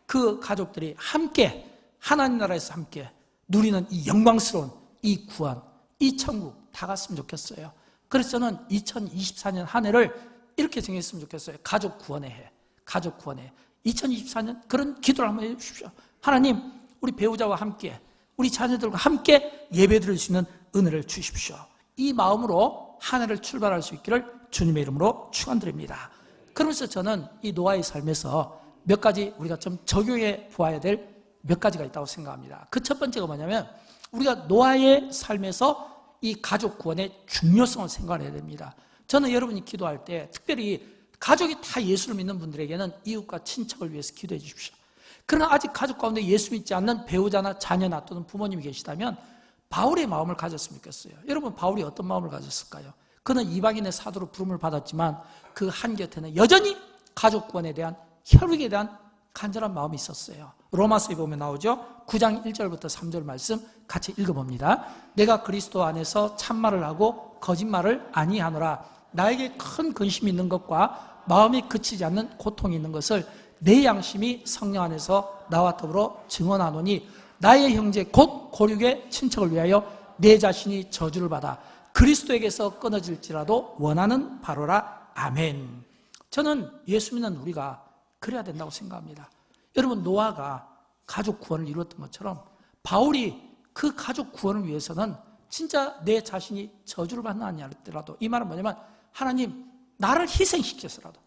그 가족들이 함께 하나님 나라에서 함께 누리는 이 영광스러운 이 구원, 이 천국 다 갔으면 좋겠어요. 그래서 저는 2024년 한 해를 이렇게 정했으면 좋겠어요. 가족 구원의 해. 가족 구원의 해. 2024년 그런 기도를 한번 해주십시오. 하나님, 우리 배우자와 함께, 우리 자녀들과 함께 예배드릴 수 있는 은혜를 주십시오. 이 마음으로 한 해를 출발할 수 있기를 주님의 이름으로 축원드립니다. 그러면서 저는 이 노아의 삶에서 몇 가지 우리가 좀 적용해 보아야 될 몇 가지가 있다고 생각합니다. 그 첫 번째가 뭐냐면, 우리가 노아의 삶에서 이 가족 구원의 중요성을 생각해야 됩니다. 저는 여러분이 기도할 때 특별히 가족이 다 예수를 믿는 분들에게는 이웃과 친척을 위해서 기도해 주십시오. 그러나 아직 가족 가운데 예수 믿지 않는 배우자나 자녀나 또는 부모님이 계시다면 바울의 마음을 가졌으면 좋겠어요. 여러분, 바울이 어떤 마음을 가졌을까요? 그는 이방인의 사도로 부름을 받았지만 그 한곁에는 여전히 가족 구원에 대한, 혈육에 대한 간절한 마음이 있었어요. 로마서에 보면 나오죠. 9장 1절부터 3절 말씀 같이 읽어봅니다. 내가 그리스도 안에서 참말을 하고 거짓말을 아니하노라. 나에게 큰 근심이 있는 것과 마음이 그치지 않는 고통이 있는 것을 내 양심이 성령 안에서 나와 더불어 증언하노니, 나의 형제 곧 고륙의 친척을 위하여 내 자신이 저주를 받아 그리스도에게서 끊어질지라도 원하는 바로라. 아멘. 저는 예수 믿는 우리가 그래야 된다고 생각합니다. 여러분, 노아가 가족 구원을 이루었던 것처럼 바울이 그 가족 구원을 위해서는 진짜 내 자신이 저주를 받는 아니더라도, 이 말은 뭐냐면, 하나님, 나를 희생시켜서라도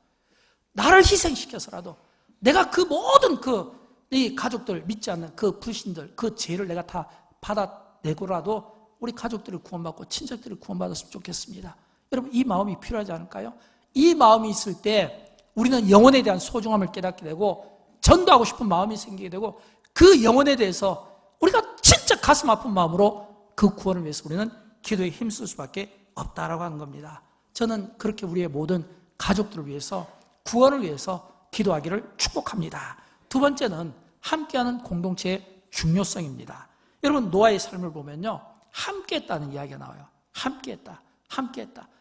내가 그 모든 이 가족들, 믿지 않는 그 불신들, 그 죄를 내가 다 받아내고라도 우리 가족들을 구원받고 친척들을 구원받았으면 좋겠습니다. 여러분, 이 마음이 필요하지 않을까요? 이 마음이 있을 때 우리는 영혼에 대한 소중함을 깨닫게 되고 전도하고 싶은 마음이 생기게 되고, 그 영혼에 대해서 우리가 진짜 가슴 아픈 마음으로 그 구원을 위해서 우리는 기도에 힘쓸 수밖에 없다라고 하는 겁니다. 저는 그렇게 우리의 모든 가족들을 위해서, 구원을 위해서 기도하기를 축복합니다. 두 번째는 함께하는 공동체의 중요성입니다. 여러분, 노아의 삶을 보면요, 함께했다는 이야기가 나와요. 함께했다.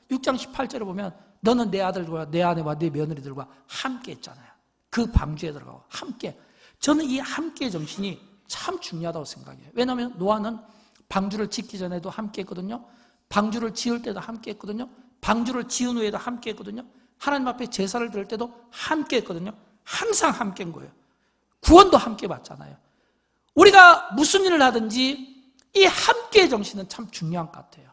6장 18절에 보면 너는 내 아들과 내 아내와 내 며느리들과 함께했잖아요. 그 방주에 들어가고 함께. 저는 이 함께 정신이 참 중요하다고 생각해요. 왜냐하면 노아는 방주를 짓기 전에도 함께 했거든요. 방주를 지을 때도 함께 했거든요. 방주를 지은 후에도 함께 했거든요. 하나님 앞에 제사를 드릴 때도 함께 했거든요. 항상 함께 한 거예요. 구원도 함께 받잖아요. 우리가 무슨 일을 하든지 이 함께의 정신은 참 중요한 것 같아요.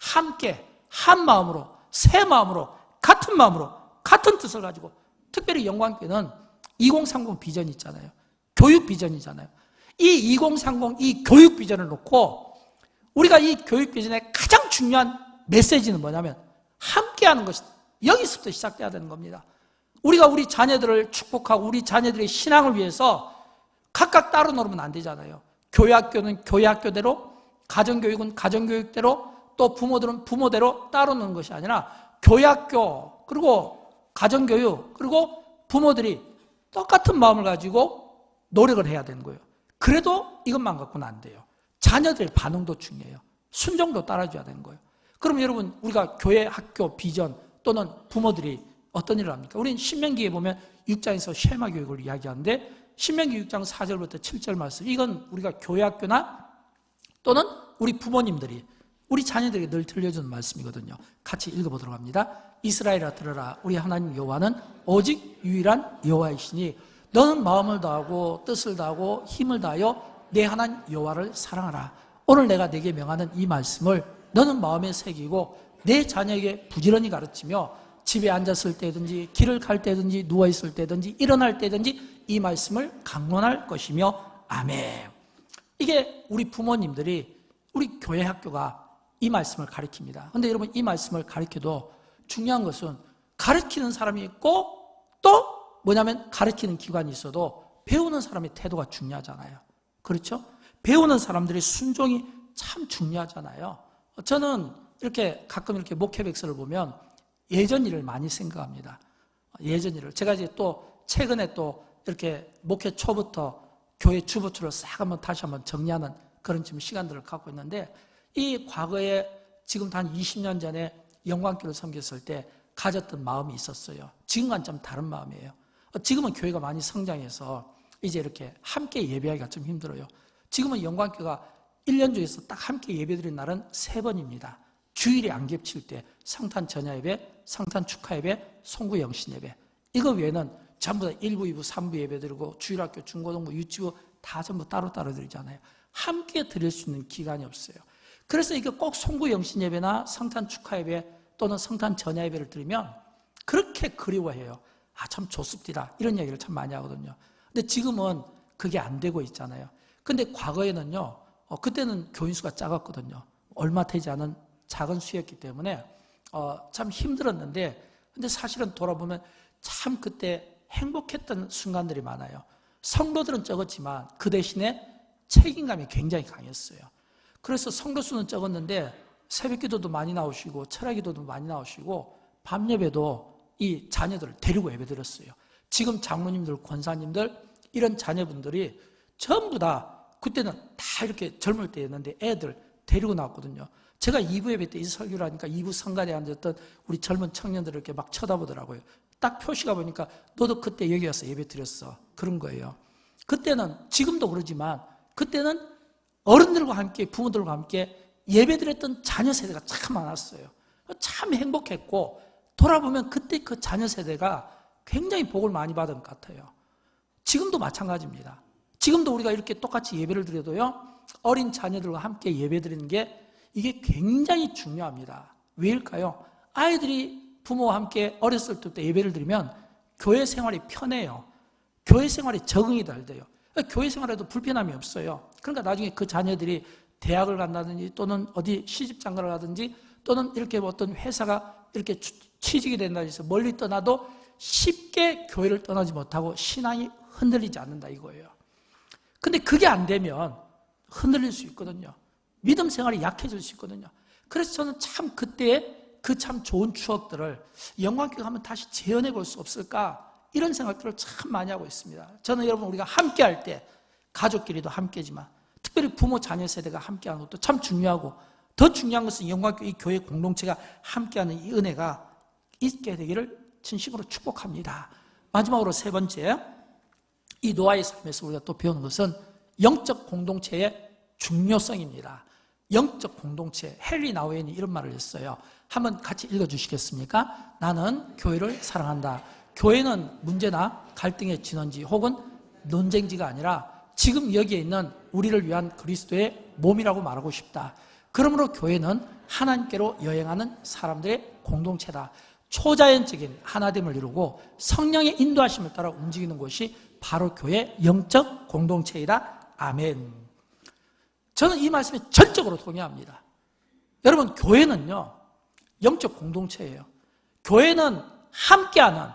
함께, 한 마음으로, 새 마음으로, 같은 마음으로, 같은 뜻을 가지고, 특별히 영광교회는 2030 비전이 있잖아요. 교육 비전이잖아요. 이 2030, 이 교육 비전을 놓고 우리가 이 교육 비전의 가장 중요한 메시지는 뭐냐면 함께하는 것이 여기서부터 시작돼야 되는 겁니다. 우리가 우리 자녀들을 축복하고 우리 자녀들의 신앙을 위해서 각각 따로 놀면 안 되잖아요. 교회학교는 교회학교대로, 가정교육은 가정교육대로, 또 부모들은 부모대로 따로 노는 것이 아니라 교회학교, 그리고 가정교육, 그리고 부모들이 똑같은 마음을 가지고 노력을 해야 되는 거예요. 그래도 이것만 갖고는 안 돼요. 자녀들의 반응도 중요해요. 순종도 따라줘야 되는 거예요. 그럼 여러분, 우리가 교회, 학교, 비전 또는 부모들이 어떤 일을 합니까? 우리는 신명기에 보면 6장에서 쉐마 교육을 이야기하는데 신명기 6장 4절부터 7절 말씀, 이건 우리가 교회, 학교나 또는 우리 부모님들이 우리 자녀들에게 늘 들려주는 말씀이거든요. 같이 읽어보도록 합니다. 이스라엘아 들으라. 우리 하나님 여호와는 오직 유일한 여호와이시니 너는 마음을 다하고 뜻을 다하고 힘을 다하여 내 하나님 여호와를 사랑하라. 오늘 내가 네게 명하는 이 말씀을 너는 마음에 새기고 내 자녀에게 부지런히 가르치며 집에 앉았을 때든지 길을 갈 때든지 누워있을 때든지 일어날 때든지 이 말씀을 강론할 것이며 아멘. 이게 우리 부모님들이 우리 교회 학교가 이 말씀을 가르칩니다. 그런데 여러분, 이 말씀을 가르쳐도 중요한 것은 가르치는 사람이 있고 또 뭐냐면 가르치는 기관이 있어도 배우는 사람의 태도가 중요하잖아요. 그렇죠? 배우는 사람들의 순종이 참 중요하잖아요. 저는 이렇게 가끔 이렇게 목회 백서를 보면 예전 일을 많이 생각합니다. 예전 일을. 제가 이제 또 최근에 또 이렇게 목회 초부터 교회 주보초를 싹 한번 다시 한번 정리하는 그런 지금 시간들을 갖고 있는데, 이 과거에 지금 한 20년 전에 영광교회를 섬겼을 때 가졌던 마음이 있었어요. 지금과는 좀 다른 마음이에요. 지금은 교회가 많이 성장해서 이제 이렇게 함께 예배하기가 좀 힘들어요. 지금은 영광교회가 1년 중에서 딱 함께 예배드리는 날은 3번입니다. 주일에 안 겹칠 때 성탄 전야예배, 성탄 축하예배, 송구 영신예배. 이거 외에는 전부 다 1부, 2부, 3부 예배드리고 주일학교, 중고등부, 유치부 다 전부 따로따로 드리잖아요. 함께 드릴 수 있는 기간이 없어요. 그래서 이게 꼭 송구 영신예배나 성탄 축하예배 또는 성탄 전야예배를 드리면 그렇게 그리워해요. 아, 참 좋습니다. 이런 얘기를 참 많이 하거든요. 근데 지금은 그게 안 되고 있잖아요. 근데 과거에는요, 그때는 교인 수가 작았거든요. 얼마 되지 않은 작은 수였기 때문에 참 힘들었는데, 근데 사실은 돌아보면 참 그때 행복했던 순간들이 많아요. 성도들은 적었지만 그 대신에 책임감이 굉장히 강했어요. 그래서 성도 수는 적었는데 새벽 기도도 많이 나오시고 철학 기도도 많이 나오시고 밤 예배도 이 자녀들을 데리고 예배 드렸어요. 지금 장로님들, 권사님들 이런 자녀분들이 전부 다 그때는 다 이렇게 젊을 때였는데 애들 데리고 나왔거든요. 제가 2부 예배 때 이 설교를 하니까 2부 성가대에 앉았던 우리 젊은 청년들을 이렇게 막 쳐다보더라고요. 딱 표시가 보니까 너도 그때 여기 와서 예배 드렸어. 그런 거예요. 그때는, 지금도 그러지만 그때는 어른들과 함께, 부모들과 함께 예배 드렸던 자녀 세대가 참 많았어요. 참 행복했고, 돌아보면 그때 그 자녀 세대가 굉장히 복을 많이 받은 것 같아요. 지금도 마찬가지입니다. 지금도 우리가 이렇게 똑같이 예배를 드려도요, 어린 자녀들과 함께 예배 드리는 게 이게 굉장히 중요합니다. 왜일까요? 아이들이 부모와 함께 어렸을 때 예배를 드리면 교회 생활이 편해요. 교회 생활에 적응이 잘 돼요. 교회 생활에도 불편함이 없어요. 그러니까 나중에 그 자녀들이 대학을 간다든지 또는 어디 시집장가를 가든지 또는 이렇게 어떤 회사가 이렇게 취직이 된다든지 해서 멀리 떠나도 쉽게 교회를 떠나지 못하고 신앙이 흔들리지 않는다 이거예요. 근데 그게 안 되면 흔들릴 수 있거든요. 믿음 생활이 약해질 수 있거든요. 그래서 저는 참 그때의 그 참 좋은 추억들을 영광교회 가면 다시 재현해 볼 수 없을까, 이런 생각들을 참 많이 하고 있습니다. 저는 여러분, 우리가 함께 할 때 가족끼리도 함께지만 특별히 부모 자녀 세대가 함께하는 것도 참 중요하고, 더 중요한 것은 영광교회 이 교회 공동체가 함께하는 이 은혜가 있게 되기를 진심으로 축복합니다. 마지막으로 세 번째, 이 노아의 삶에서 우리가 또 배우는 것은 영적 공동체의 중요성입니다. 영적 공동체, 헨리 나우엔이 이런 말을 했어요. 한번 같이 읽어주시겠습니까? 나는 교회를 사랑한다. 교회는 문제나 갈등의 진원지 혹은 논쟁지가 아니라 지금 여기에 있는 우리를 위한 그리스도의 몸이라고 말하고 싶다. 그러므로 교회는 하나님께로 여행하는 사람들의 공동체다. 초자연적인 하나됨을 이루고 성령의 인도하심을 따라 움직이는 것이 바로 교회의 영적 공동체이다. 아멘. 저는 이 말씀에 전적으로 동의합니다. 여러분, 교회는요, 영적 공동체예요. 교회는 함께하는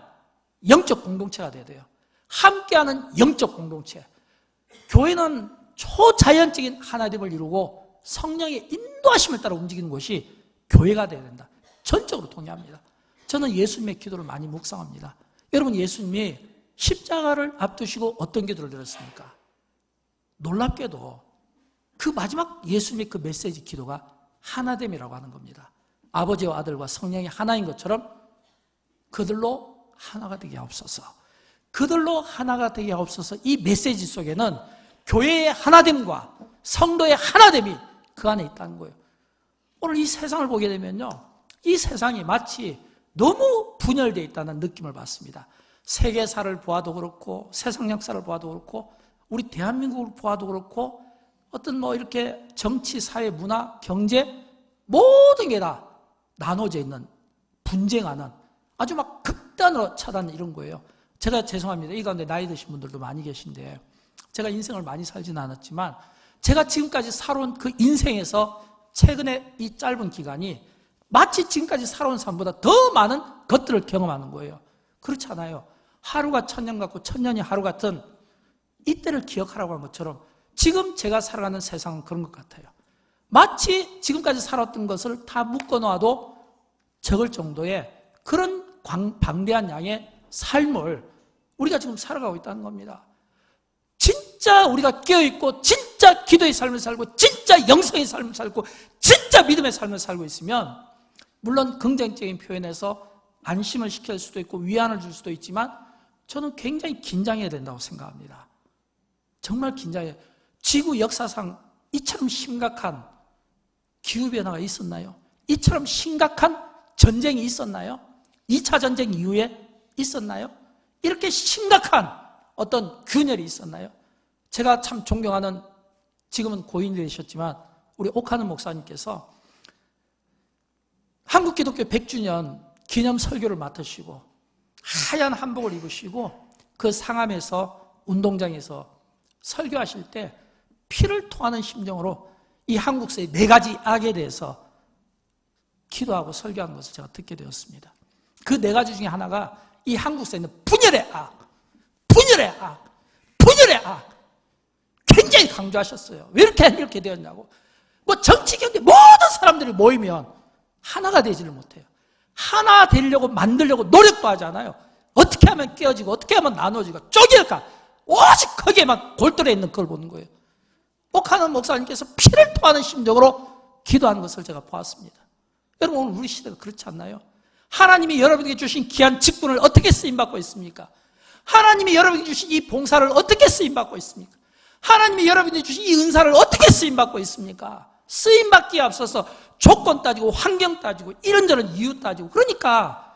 영적 공동체가 돼야 돼요. 함께하는 영적 공동체. 교회는 초자연적인 하나됨을 이루고 성령의 인도하심을 따라 움직이는 것이 교회가 돼야 된다. 전적으로 동의합니다. 저는 예수님의 기도를 많이 묵상합니다. 여러분, 예수님이 십자가를 앞두시고 어떤 기도를 드렸습니까? 놀랍게도 그 마지막 예수님의 그 메시지 기도가 하나됨이라고 하는 겁니다. 아버지와 아들과 성령이 하나인 것처럼 그들로 하나가 되게 하옵소서. 그들로 하나가 되게 하옵소서. 이 메시지 속에는 교회의 하나됨과 성도의 하나됨이 그 안에 있다는 거예요. 오늘 이 세상을 보게 되면요, 이 세상이 마치 너무 분열되어 있다는 느낌을 받습니다. 세계사를 보아도 그렇고 세상 역사를 보아도 그렇고 우리 대한민국을 보아도 그렇고 어떤 이렇게 정치, 사회, 문화, 경제 모든 게 다 나눠져 있는, 분쟁하는 아주 막 극단으로 차단하는 이런 거예요. 제가 죄송합니다. 이 가운데 나이 드신 분들도 많이 계신데 제가 인생을 많이 살지는 않았지만 제가 지금까지 살아온 그 인생에서 최근에 이 짧은 기간이 마치 지금까지 살아온 삶보다 더 많은 것들을 경험하는 거예요. 그렇지 않아요. 하루가 천년 같고 천년이 하루 같은 이때를 기억하라고 한 것처럼 지금 제가 살아가는 세상은 그런 것 같아요. 마치 지금까지 살았던 것을 다 묶어놓아도 적을 정도의 그런 방대한 양의 삶을 우리가 지금 살아가고 있다는 겁니다. 진짜 우리가 깨어있고 진짜 기도의 삶을 살고 진짜 영성의 삶을 살고 진짜 믿음의 삶을 살고 있으면 물론 긍정적인 표현에서 안심을 시킬 수도 있고 위안을 줄 수도 있지만 저는 굉장히 긴장해야 된다고 생각합니다. 정말 긴장해요. 지구 역사상 이처럼 심각한 기후변화가 있었나요? 이처럼 심각한 전쟁이 있었나요? 2차 전쟁 이후에 있었나요? 이렇게 심각한 어떤 균열이 있었나요? 제가 참 존경하는, 지금은 고인이 되셨지만 우리 옥하는 목사님께서 한국기독교 100주년 기념 설교를 맡으시고 하얀 한복을 입으시고 그 상암에서 운동장에서 설교하실 때 피를 토하는 심정으로 이 한국사의 4가지 악에 대해서 기도하고 설교한 것을 제가 듣게 되었습니다. 그 4가지 중에 하나가 이 한국사에 있는 분열의 악, 분열의 악, 분열의 악 굉장히 강조하셨어요. 왜 이렇게 되었냐고. 정치, 경제 모든 사람들이 모이면 하나가 되지를 못해요. 하나 되려고 만들려고 노력도 하지 않아요. 어떻게 하면 깨어지고 어떻게 하면 나눠지고 쪼갤까 오직 거기에만 골똘해 있는 걸 보는 거예요. 옥하는 목사님께서 피를 토하는 심정으로 기도하는 것을 제가 보았습니다. 여러분, 오늘 우리 시대가 그렇지 않나요? 하나님이 여러분에게 주신 귀한 직분을 어떻게 쓰임받고 있습니까? 하나님이 여러분에게 주신 이 봉사를 어떻게 쓰임받고 있습니까? 하나님이 여러분에게 주신 이 은사를 어떻게 쓰임받고 있습니까? 쓰임받기에 앞서서 조건 따지고 환경 따지고 이런저런 이유 따지고 그러니까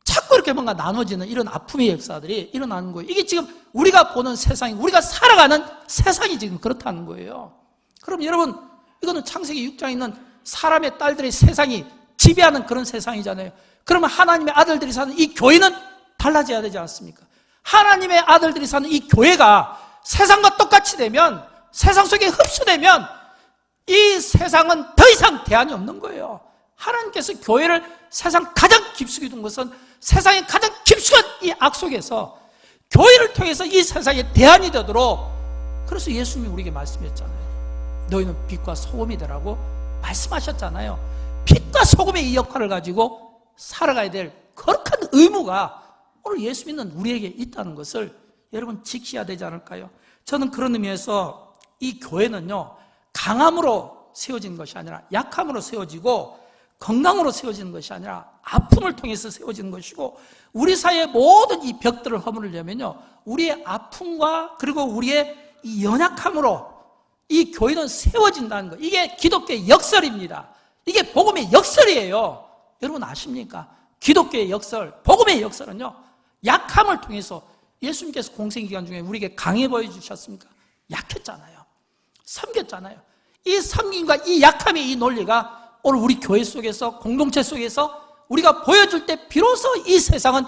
자꾸 이렇게 뭔가 나눠지는 이런 아픔의 역사들이 일어나는 거예요. 이게 지금 우리가 보는 세상이, 우리가 살아가는 세상이 지금 그렇다는 거예요. 그럼 여러분, 이거는 창세기 6장에 있는 사람의 딸들의 세상이 지배하는 그런 세상이잖아요. 그러면 하나님의 아들들이 사는 이 교회는 달라져야 되지 않습니까? 하나님의 아들들이 사는 이 교회가 세상과 똑같이 되면, 세상 속에 흡수되면 이 세상은 더 이상 대안이 없는 거예요. 하나님께서 교회를 세상 가장 깊숙이 둔 것은 세상의 가장 깊숙한 이 악 속에서 교회를 통해서 이 세상에 대안이 되도록, 그래서 예수님이 우리에게 말씀했잖아요. 너희는 빛과 소금이 되라고 말씀하셨잖아요. 빛과 소금의 이 역할을 가지고 살아가야 될 거룩한 의무가 오늘 예수 믿는 우리에게 있다는 것을 여러분 지켜야 되지 않을까요? 저는 그런 의미에서 이 교회는요, 강함으로 세워진 것이 아니라 약함으로 세워지고 건강으로 세워지는 것이 아니라 아픔을 통해서 세워지는 것이고, 우리 사회의 모든 이 벽들을 허물으려면요, 우리의 아픔과 그리고 우리의 이 연약함으로 이 교회는 세워진다는 것, 이게 기독교의 역설입니다. 이게 복음의 역설이에요. 여러분 아십니까? 기독교의 역설, 복음의 역설은요, 약함을 통해서, 예수님께서 공생기간 중에 우리에게 강해 보여주셨습니까? 약했잖아요. 섬겼잖아요. 이 섬김과 이 약함의 이 논리가 오늘 우리 교회 속에서, 공동체 속에서 우리가 보여줄 때 비로소 이 세상은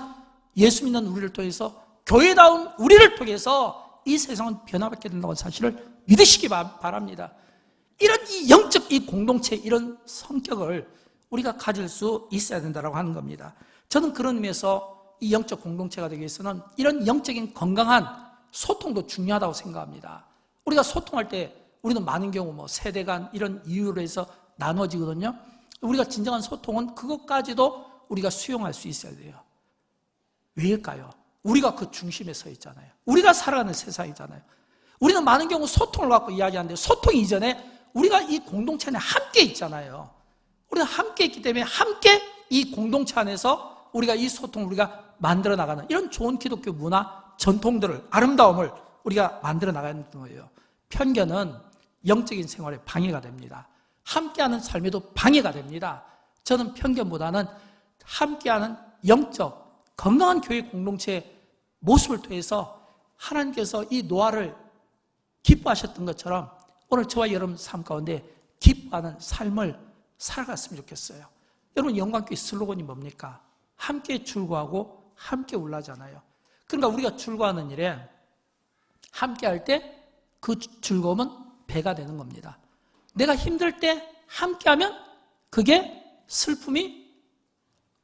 예수 믿는 우리를 통해서, 교회다운 우리를 통해서 이 세상은 변화받게 된다는 사실을 믿으시기 바랍니다. 이런 이 영적 이 공동체, 이런 성격을 우리가 가질 수 있어야 된다고 하는 겁니다. 저는 그런 의미에서 이 영적 공동체가 되기 위해서는 이런 영적인 건강한 소통도 중요하다고 생각합니다. 우리가 소통할 때 우리는 많은 경우 뭐 세대 간 이런 이유로 해서 나눠지거든요. 우리가 진정한 소통은 그것까지도 우리가 수용할 수 있어야 돼요. 왜일까요? 우리가 그 중심에 서 있잖아요. 우리가 살아가는 세상이잖아요. 우리는 많은 경우 소통을 갖고 이야기하는데, 소통 이전에 우리가 이 공동체 안에 함께 있잖아요. 우리가 함께 있기 때문에 함께 이 공동체 안에서 우리가 이 소통을 우리가 만들어 나가는 이런 좋은 기독교 문화, 전통들을, 아름다움을 우리가 만들어 나가는 거예요. 편견은 영적인 생활에 방해가 됩니다. 함께하는 삶에도 방해가 됩니다. 저는 편견보다는 함께하는 영적 건강한 교회 공동체의 모습을 통해서 하나님께서 이 노아를 기뻐하셨던 것처럼 오늘 저와 여러분 삶 가운데 기뻐하는 삶을 살아갔으면 좋겠어요. 여러분, 영광교회 슬로건이 뭡니까? 함께 즐거워하고 함께 울라잖아요. 그러니까 우리가 즐거워하는 일에 함께 할 때 그 즐거움은 배가 되는 겁니다. 내가 힘들 때 함께하면 그게 슬픔이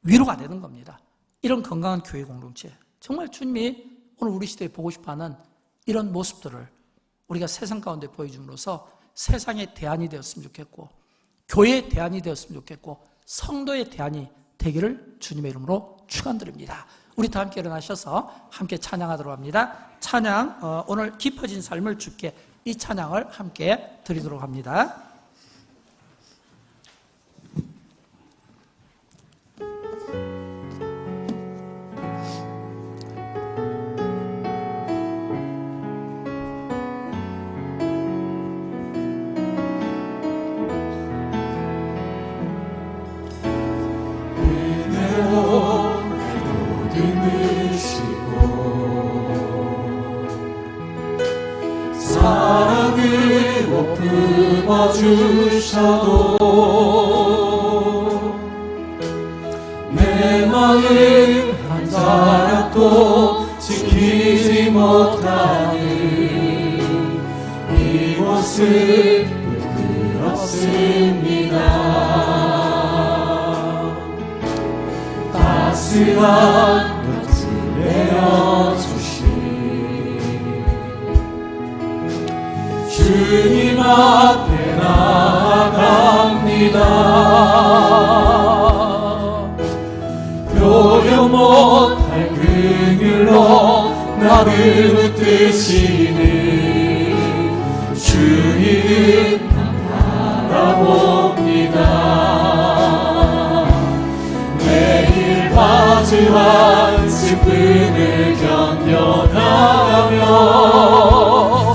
위로가 되는 겁니다. 이런 건강한 교회 공동체, 정말 주님이 오늘 우리 시대에 보고 싶어하는 이런 모습들을 우리가 세상 가운데 보여줌으로써 세상의 대안이 되었으면 좋겠고, 교회의 대안이 되었으면 좋겠고, 성도의 대안이 되기를 주님의 이름으로 축원드립니다. 우리 다 함께 일어나셔서 함께 찬양하도록 합니다. 찬양, 오늘 깊어진 삶을 주께, 이 찬양을 함께 드리도록 합니다. 주셔도 내 마음 한 자락도 지키지 못하니 이곳은 부끄럽습니다. 따스한 곁을 내어주신 주님 앞에 나아갑니다. 표현 못할 긍휼로 나를 붙드시는 주의 은혜만 바라봅니다. 매일 과제와 슬픔을 견뎌나가며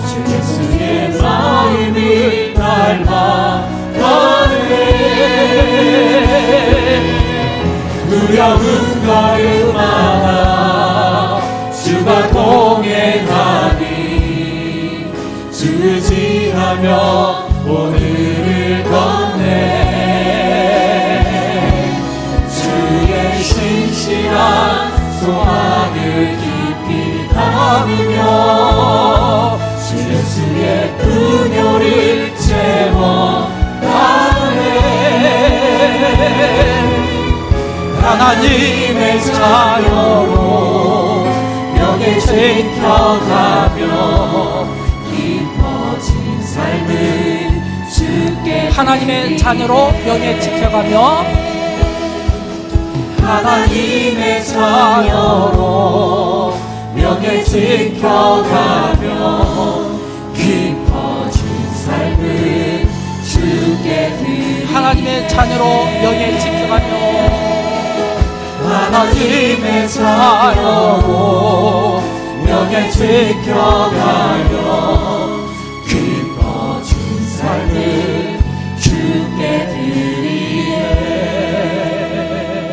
주 예수의 마음이 닮아가네. 두려움 걸음마다 주가 동행하니 주지하며 오늘을 건네. 주의 신실한 소망을 깊이 담으며 주 예수의 분요를 채워가네. 하나님의 자녀로 명예 지켜가며 깊어진 삶을 주께 하나님의 자녀로 명예 지켜가며 하나님의 자녀로 명예 지켜가며 깊어진 삶을 주께 드리며 하나님의 자녀로 명예 지켜가며 하나님의 자녀로 명예 지켜가며